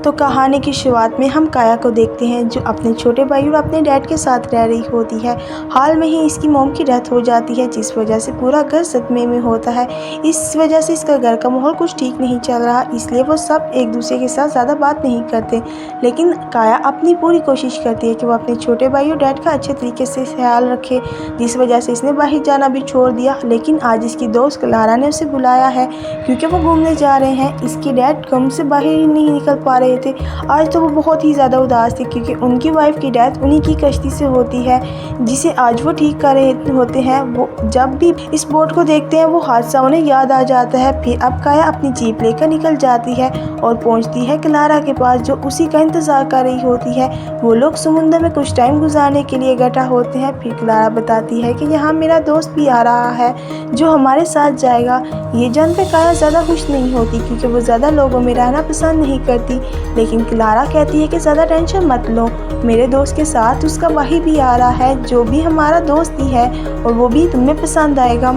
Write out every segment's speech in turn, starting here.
तो कहानी की शुरुआत में हम काया को देखते हैं जो अपने छोटे भाई और अपने डैड के साथ रह रही होती है। हाल में ही इसकी मॉम की डेथ हो जाती है जिस वजह से पूरा घर सदमे में होता है। इस वजह से इसका घर का माहौल कुछ ठीक नहीं चल रहा, इसलिए वो सब एक दूसरे के साथ ज़्यादा बात नहीं करते। लेकिन काया अपनी पूरी कोशिश करती है कि वो अपने छोटे भाई और डैड का अच्छे तरीके से ख्याल रखे, जिस वजह से इसने बाहर जाना भी छोड़ दिया। लेकिन आज इसकी दोस्त क्लारा ने उसे बुलाया है क्योंकि वो घूमने जा रहे हैं। इसके डैड गम से बाहर ही नहीं निकल पा रहे थे। आज तो वो बहुत ही ज़्यादा उदास थे क्योंकि उनकी वाइफ की डेथ उन्हीं की कश्ती से होती है जिसे आज वो ठीक कर रहे होते हैं। वो जब भी इस बोट को देखते हैं वो हादसा उन्हें याद आ जाता है। फिर अब काया अपनी जीप लेकर निकल जाती है और पहुंचती है क्लारा के पास जो उसी का इंतज़ार कर रही होती है। वो लोग समुद्र में कुछ टाइम गुजारने के लिए इकट्ठा होते हैं। फिर क्लारा बताती है कि यहाँ मेरा दोस्त भी आ रहा है जो हमारे साथ जाएगा। ये जानकर काया ज़्यादा खुश नहीं होती क्योंकि वो ज़्यादा लोगों में रहना पसंद नहीं करती। लेकिन क्लारा कहती है कि ज़्यादा टेंशन मत लो, मेरे दोस्त के साथ उसका भाई भी आ रहा है जो भी हमारा दोस्त ही है और वो भी तुम्हें पसंद आएगा।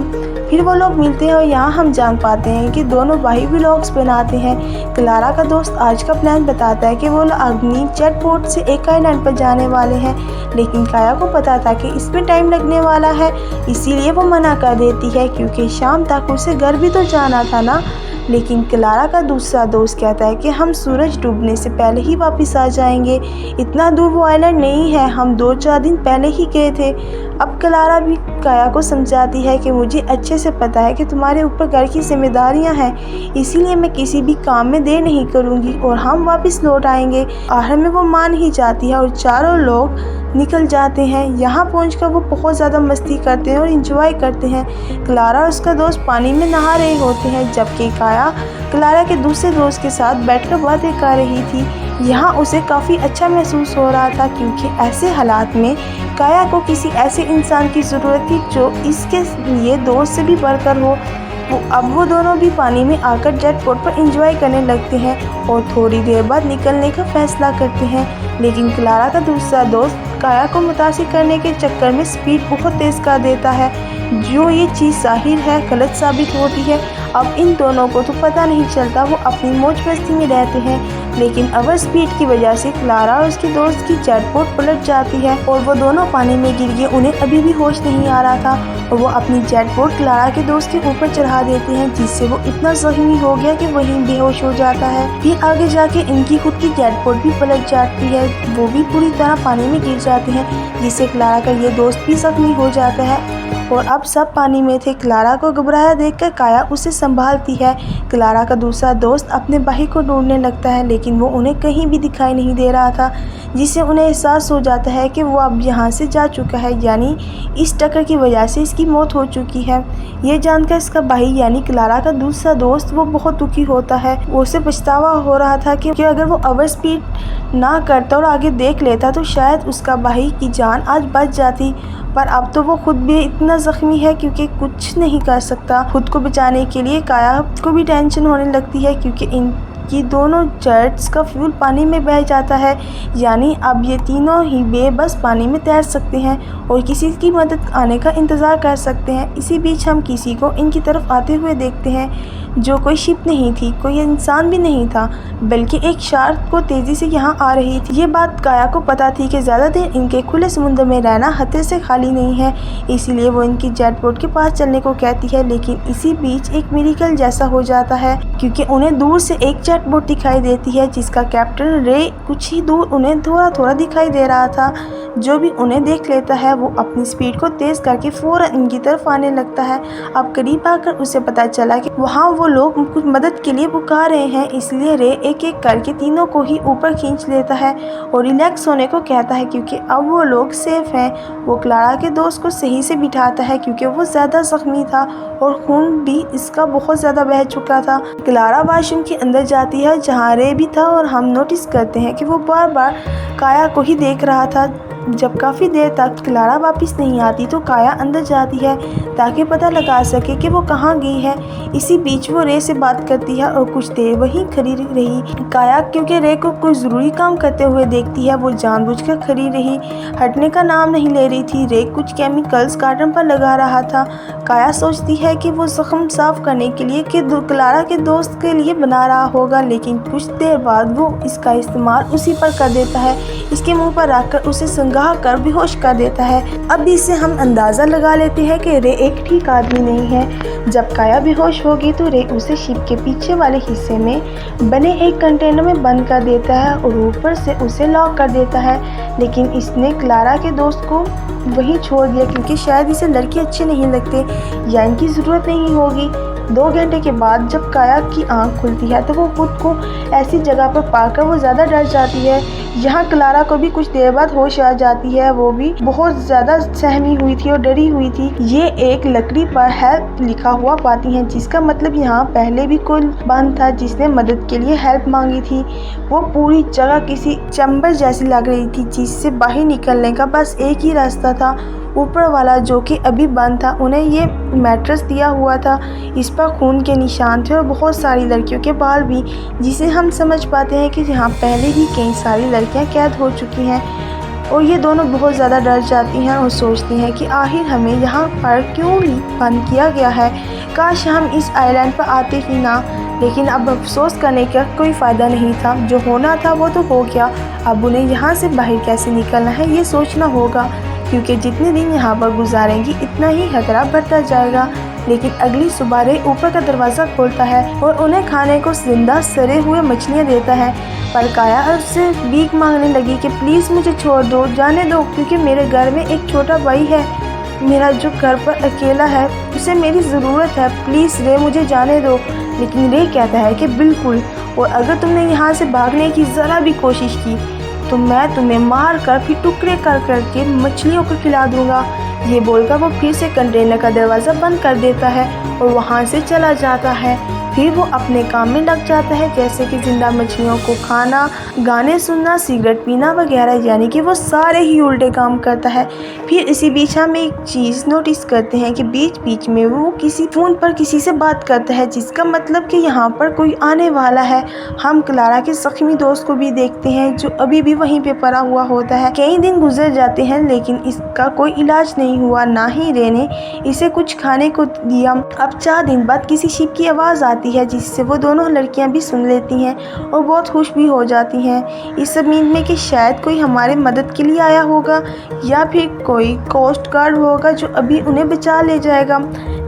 फिर वो लोग मिलते हैं और यहाँ हम जान पाते हैं कि दोनों भाई व्लॉग्स बनाते हैं। क्लारा का दोस्त आज का प्लान बताता है कि वो अग्नि जेट बोट से एक आइलैंड पर जाने वाले हैं, लेकिन काया को पता था कि इसमें टाइम लगने वाला है, इसीलिए वो मना कर देती है क्योंकि शाम तक उसे घर भी तो जाना था ना। लेकिन क्लारा का दूसरा दोस्त कहता है कि हम सूरज डूबने से पहले ही वापस आ जाएंगे, इतना दूर वो आइलैंड नहीं है, हम 2-4 दिन पहले ही गए थे। अब क्लारा भी काया को समझाती है कि मुझे अच्छे से पता है कि तुम्हारे ऊपर घर की जिम्मेदारियां हैं, इसीलिए मैं किसी भी काम में देर नहीं करूंगी और हम वापस लौट आएंगे। आखिर में वो मान ही जाती है और चारों लोग निकल जाते हैं। यहाँ पहुंचकर वो बहुत ज़्यादा मस्ती करते हैं और इंजॉय करते हैं। क्लारा और उसका दोस्त पानी में नहा रहे होते हैं जबकि काया क्लारा के दूसरे दोस्त के साथ बैठकर बातें कर रही थी। यहाँ उसे काफ़ी अच्छा महसूस हो रहा था क्योंकि ऐसे हालात में काया को किसी ऐसे इंसान की ज़रूरत थी जो इसके लिए दोस्त से भी बढ़कर हो। अब वो दोनों भी पानी में आकर जेट बोट पर एंजॉय करने लगते हैं और थोड़ी देर बाद निकलने का फैसला करते हैं। लेकिन क्लारा का दूसरा दोस्त काया को मुतासिर करने के चक्कर में स्पीड बहुत तेज़ कर देता है, जो ये चीज़ जाहिर है गलत साबित होती है। अब इन दोनों को तो पता नहीं चलता, वो अपनी मौज मस्ती में रहते हैं। लेकिन ओवर स्पीड की वजह से क्लारा और उसके दोस्त की जेट बोट पलट जाती है और वो दोनों पानी में गिर गए। उन्हें अभी भी होश नहीं आ रहा था और वो अपनी जेट बोट क्लारा के दोस्त के ऊपर चढ़ा देते हैं जिससे वो इतना जख्मी हो गया कि वहीं बेहोश हो जाता है। फिर आगे जाके इनकी खुद की जेट बोट भी पलट जाती है, वो भी पूरी तरह पानी में गिर जाते हैं जिससे क्लारा का ये दोस्त भी जख्मी हो जाता है और अब सब पानी में थे। क्लारा को घबराया देखकर काया उसे संभालती है। क्लारा का दूसरा दोस्त अपने भाई को ढूंढने लगता है लेकिन वो उन्हें कहीं भी दिखाई नहीं दे रहा था, जिससे उन्हें एहसास हो जाता है कि वो अब यहाँ से जा चुका है, यानी इस टक्कर की वजह से इसकी मौत हो चुकी है। ये जानकर इसका भाई यानी क्लारा का दूसरा दोस्त वो बहुत दुखी होता है। वो उसे पछतावा हो रहा था कि अगर वो ओवर स्पीड ना करता और आगे देख लेता तो शायद उसका भाई की जान आज बच जाती, पर अब तो वो खुद भी इतना ज़ख्मी है क्योंकि कुछ नहीं कर सकता। खुद को बचाने के लिए काया को भी टेंशन होने लगती है क्योंकि इनकी दोनों जेट्स का फ्यूल पानी में बह जाता है, यानी अब ये तीनों ही बेबस पानी में तैर सकते हैं और किसी की मदद आने का इंतज़ार कर सकते हैं। इसी बीच हम किसी को इनकी तरफ आते हुए देखते हैं जो कोई शिप नहीं थी, कोई इंसान भी नहीं था, बल्कि एक शार्क को तेज़ी से यहाँ आ रही थी। ये बात काया को पता थी कि ज़्यादा देर इनके खुले समुद्र में रहना खतरे से खाली नहीं है, इसीलिए वो इनकी जेट बोट के पास चलने को कहती है। लेकिन इसी बीच एक मिरेकल जैसा हो जाता है क्योंकि उन्हें दूर से एक जेट बोट दिखाई देती है जिसका कैप्टन रे कुछ ही दूर उन्हें थोड़ा थोड़ा दिखाई दे रहा था। जो भी उन्हें देख लेता है वो अपनी स्पीड को तेज़ करके फ़ौरन इनकी तरफ आने लगता है। अब करीब आकर उसे पता चला कि वहाँ वो लोग कुछ मदद के लिए पुकार रहे हैं, इसलिए रे एक एक करके तीनों को ही ऊपर खींच लेता है और रिलैक्स होने को कहता है क्योंकि अब वो लोग सेफ हैं। वो क्लारा के दोस्त को सही से बिठाता है क्योंकि वो ज़्यादा जख्मी था और खून भी इसका बहुत ज़्यादा बह चुका था। क्लारा वाशरूम के अंदर जाती है जहाँ रे भी था और हम नोटिस करते हैं कि वो बार बार काया को ही देख रहा था। जब काफ़ी देर तक क्लारा वापस नहीं आती तो काया अंदर जाती है ताकि पता लगा सके कि वो कहाँ गई है। इसी बीच वो रे से बात करती है और कुछ देर वहीं खड़ी रही। काया क्योंकि रे को कोई ज़रूरी काम करते हुए देखती है, वो जानबूझकर खड़ी रही, हटने का नाम नहीं ले रही थी। रे कुछ केमिकल्स कार्टन पर लगा रहा था। काया सोचती है कि वो जख्म साफ करने के लिए कि क्लारा के दोस्त के लिए बना रहा होगा, लेकिन कुछ देर बाद वो इसका इस्तेमाल उसी पर कर देता है। इसके मुंह पर रखकर उसे संगाह कर बेहोश कर देता है। अब इससे हम अंदाज़ा लगा लेते हैं कि रे एक ठीक आदमी नहीं है। जब काया बेहोश होगी तो रे उसे शिप के पीछे वाले हिस्से में बने एक कंटेनर में बंद कर देता है और ऊपर से उसे लॉक कर देता है। लेकिन इसने क्लारा के दोस्त को वहीं छोड़ दिया क्योंकि शायद इसे लड़के अच्छे नहीं लगते या इनकी ज़रूरत नहीं होगी। 2 घंटे के बाद जब काया की आंख खुलती है तो वो खुद को ऐसी जगह पर पाकर वो ज़्यादा डर जाती है। यहाँ क्लारा को भी कुछ देर बाद होश आ जाती है। वो भी बहुत ज़्यादा सहमी हुई थी और डरी हुई थी। ये एक लकड़ी पर हेल्प लिखा हुआ पाती हैं, जिसका मतलब यहाँ पहले भी कोई बंद था जिसने मदद के लिए हेल्प मांगी थी। वो पूरी जगह किसी चैम्बर जैसी लग रही थी जिससे बाहर निकलने का बस एक ही रास्ता था। ऊपर वाला जो कि अभी बंद था, उन्हें ये मैट्रेस दिया हुआ था। इस पर खून के निशान थे और बहुत सारी लड़कियों के बाल भी, जिसे हम समझ पाते हैं कि यहाँ पहले भी कई सारी लड़कियाँ कैद हो चुकी हैं। और ये दोनों बहुत ज़्यादा डर जाती हैं और सोचती हैं कि आखिर हमें यहाँ पर क्यों बंद किया गया है, काश हम इस आइलैंड पर आते ही ना। लेकिन अब अफसोस करने का कोई फ़ायदा नहीं था, जो होना था वो तो हो गया। अब उन्हें यहाँ से बाहर कैसे निकलना है ये सोचना होगा, क्योंकि जितने दिन यहाँ पर गुजारेंगी इतना ही खतरा बढ़ता जाएगा। लेकिन अगली सुबह रे ऊपर का दरवाज़ा खोलता है और उन्हें खाने को जिंदा सड़े हुए मछलियाँ देता है। पर काया उससे भीख मांगने लगी कि प्लीज़ मुझे छोड़ दो, जाने दो, क्योंकि मेरे घर में एक छोटा भाई है, मेरा जो घर पर अकेला है, उसे मेरी ज़रूरत है, प्लीज़ रे मुझे जाने दो। लेकिन रे कहता है कि बिल्कुल, और अगर तुमने यहाँ से भागने की ज़रा भी कोशिश की तो मैं तुम्हें मार कर फिर टुकड़े कर करके मछलियों को खिला दूंगा। ये बोलकर वो फिर से कंटेनर का दरवाज़ा बंद कर देता है और वहाँ से चला जाता है। फिर वो अपने काम में लग जाता है, जैसे कि जिंदा मछलियों को खाना, गाने सुनना, सिगरेट पीना वगैरह, यानी कि वो सारे ही उल्टे काम करता है। फिर इसी बीच हम एक चीज़ नोटिस करते हैं कि बीच बीच में वो किसी फ़ोन पर किसी से बात करता है, जिसका मतलब कि यहाँ पर कोई आने वाला है। हम क्लारा के ज़ख्मी दोस्त को भी देखते हैं जो अभी भी वहीं पे पड़ा हुआ होता है। कई दिन गुजर जाते हैं लेकिन इसका कोई इलाज नहीं हुआ, ना ही रे ने इसे कुछ खाने को दिया। अब 4 दिन बाद किसी शिप की आवाज़ आती है जिससे वो दोनों लड़कियां भी सुन लेती हैं और बहुत खुश भी हो जाती हैं इस उम्मीद में कि शायद कोई हमारे मदद के लिए आया होगा या फिर कोई कोस्ट गार्ड होगा जो अभी उन्हें बचा ले जाएगा।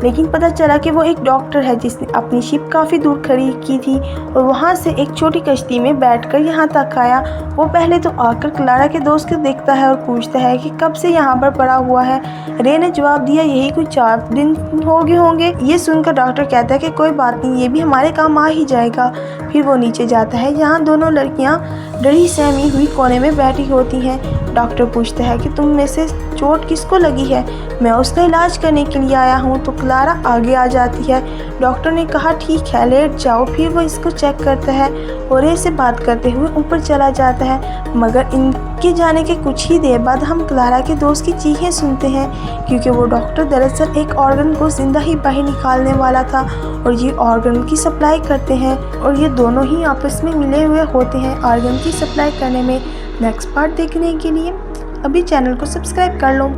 लेकिन पता चला कि वो एक डॉक्टर है जिसने अपनी शिप काफ़ी दूर खड़ी की थी और वहाँ से एक छोटी कश्ती में बैठकर यहाँ तक आया। वो पहले तो आकर क्लारा के दोस्त को देखता है और पूछता है कि कब से यहाँ पर पड़ा हुआ है। रे ने जवाब दिया यही कुछ 4 दिन हो गए होंगे। ये सुनकर डॉक्टर कहता है कि कोई बात नहीं, ये भी हमारे काम आ ही जाएगा। फिर वो नीचे जाता है, यहाँ दोनों लड़कियाँ डरी सहमी हुई कोने में बैठी होती हैं। डॉक्टर पूछता है कि तुम में से चोट किसको लगी है, मैं उसका इलाज करने के लिए आया हूँ। तो क्लारा आगे आ जाती है। डॉक्टर ने कहा ठीक है लेट जाओ। फिर वो इसको चेक करता है और ऐसे बात करते हुए ऊपर चला जाता है। मगर इनके जाने के कुछ ही देर बाद हम क्लारा के दोस्त की चीखें सुनते हैं, क्योंकि वो डॉक्टर दरअसल एक ऑर्गन को जिंदा ही बाहर निकालने वाला था और ये ऑर्गन की सप्लाई करते हैं और ये दोनों ही आपस में मिले हुए होते हैं ऑर्गन की सप्लाई करने में। नेक्स्ट पार्ट देखने के लिए अभी चैनल को सब्सक्राइब कर लो।